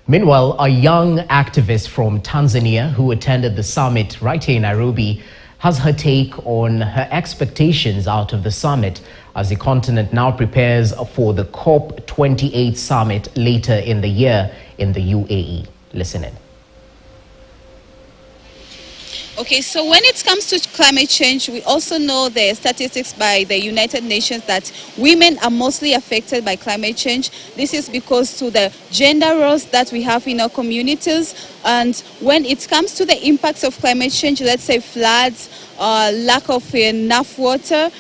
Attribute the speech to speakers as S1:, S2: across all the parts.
S1: Meanwhile, a young activist from Tanzania who attended the summit right here in Nairobi has her take on her expectations out of the summit as the continent now prepares for the COP28 summit later in the year in the UAE. Listen in.
S2: Okay, so when it comes to climate change, we also know the statistics by the United Nations that women are mostly affected by climate change. This is because to the gender roles that we have in our communities. And when it comes to the impacts of climate change, let's say floods, lack of enough water,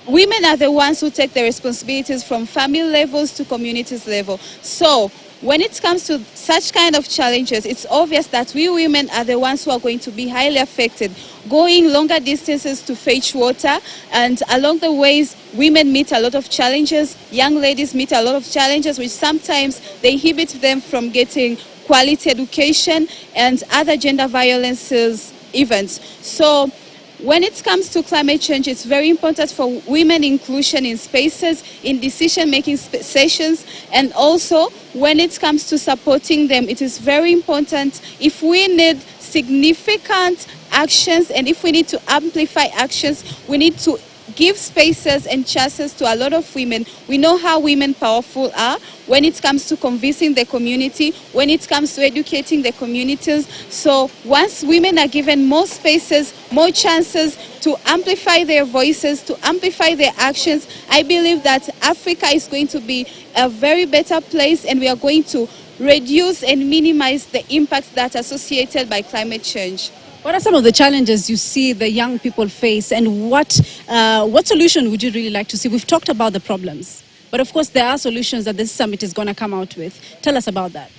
S2: women are the ones who take the responsibilities from family levels to communities level. So when it comes to such kind of challenges, it's obvious that we women are the ones who are going to be highly affected, going longer distances to fetch water, and along the ways, women meet a lot of challenges, young ladies meet a lot of challenges, which sometimes they inhibit them from getting quality education and other gender violences events. So when it comes to climate change, it's very important for women inclusion in spaces, in decision-making sessions, and also when it comes to supporting them, it is very important if we need significant actions and if we need to amplify actions, we need to give spaces and chances to a lot of women. We know how women powerful are when it comes to convincing the community, when it comes to educating the communities. So once women are given more spaces, more chances to amplify their voices, to amplify their actions, I believe that Africa is going to be a very better place and we are going to reduce and minimize the impacts that are associated by climate change.
S3: What are some of the challenges you see the young people face, and what solution would you really like to see? We've talked about the problems, but of course there are solutions that this summit is going to come out with. Tell us about that.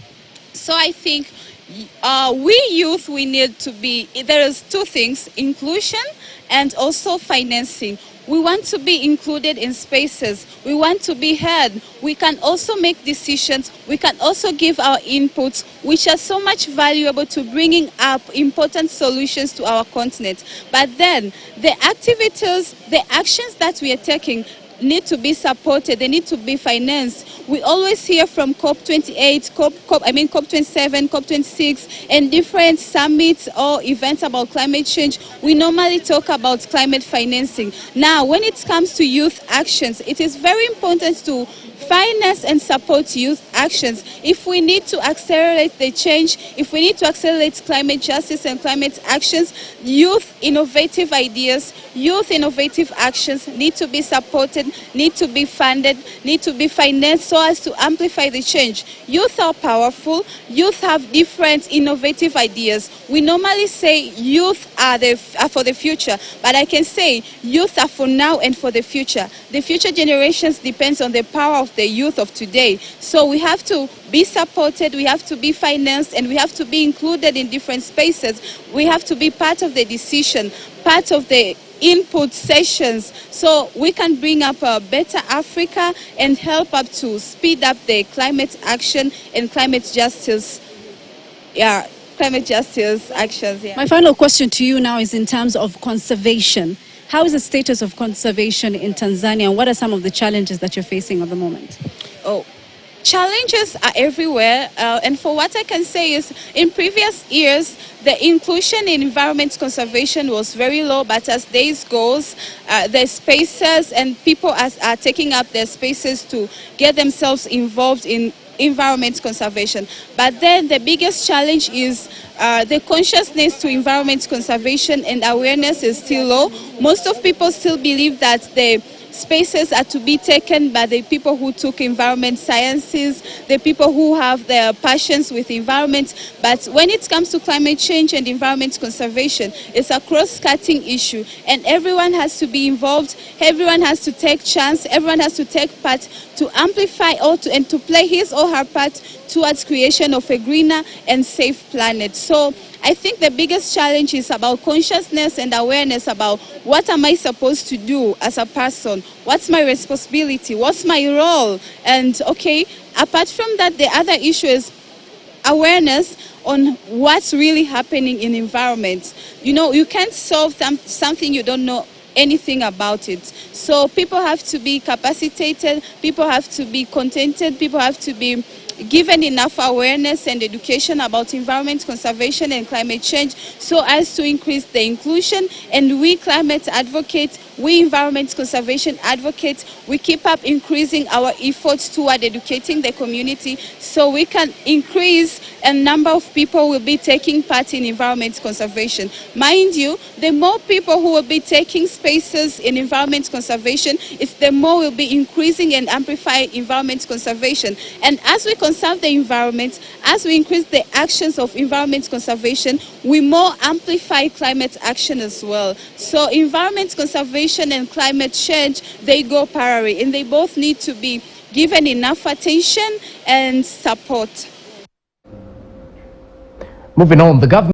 S2: So I think we youth, we need to be, there is two things, inclusion and also financing. We want to be included in spaces. We want to be heard. We can also make decisions. We can also give our inputs, which are so much valuable to bringing up important solutions to our continent. But then the activities, the actions that we are taking need to be supported. They need to be financed. We always hear from COP28, COP27, COP26, and different summits or events about climate change. We normally talk about climate financing. Now, when it comes to youth actions, it is very important to finance and support youth actions. If we need to accelerate the change, if we need to accelerate climate justice and climate actions, youth innovative ideas, youth innovative actions need to be supported, need to be funded, need to be financed so as to amplify the change. Youth are powerful, youth have different innovative ideas. We normally say youth are for the future, but I can say youth are for now and for the future. The future generations depends on the power of the youth of today. So we have to be supported, we have to be financed, and we have to be included in different spaces. We have to be part of the decision, part of the input sessions, so we can bring up a better Africa and help up to speed up the climate action and climate justice. Climate justice actions.
S3: My final question to you now is in terms of conservation. How is the status of conservation in Tanzania, and what are some of the challenges that you're facing at the moment?
S2: Challenges are everywhere, and for what I can say is in previous years, the inclusion in environment conservation was very low, but as days goes, the spaces and people are taking up their spaces to get themselves involved in environment conservation. But then the biggest challenge is the consciousness to environment conservation and awareness is still low. Most of people still believe that the spaces are to be taken by the people who took environment sciences, the people who have their passions with environment. But when it comes to climate change and environment conservation, it's a cross-cutting issue, and everyone has to be involved, everyone has to take chance, everyone has to take part to amplify and to play his or her part towards creation of a greener and safe planet. So I think the biggest challenge is about consciousness and awareness about what am I supposed to do as a person, what's my responsibility, what's my role, and okay, apart from that, the other issue is awareness on what's really happening in environment. You know, you can't solve something you don't know anything about it. So people have to be capacitated, people have to be contented, people have to be given enough awareness and education about environment conservation and climate change so as to increase the inclusion. And we climate advocates, we environment conservation advocates, we keep up increasing our efforts toward educating the community so we can increase a number of people will be taking part in environment conservation. Mind you, the more people who will be taking spaces in environment conservation, it's the more we'll be increasing and amplifying environment conservation. And as we conserve the environment, as we increase the actions of environment conservation, we more amplify climate action as well. So environment conservation and climate change, they go parallel, and they both need to be given enough attention and support.
S1: Moving on, the government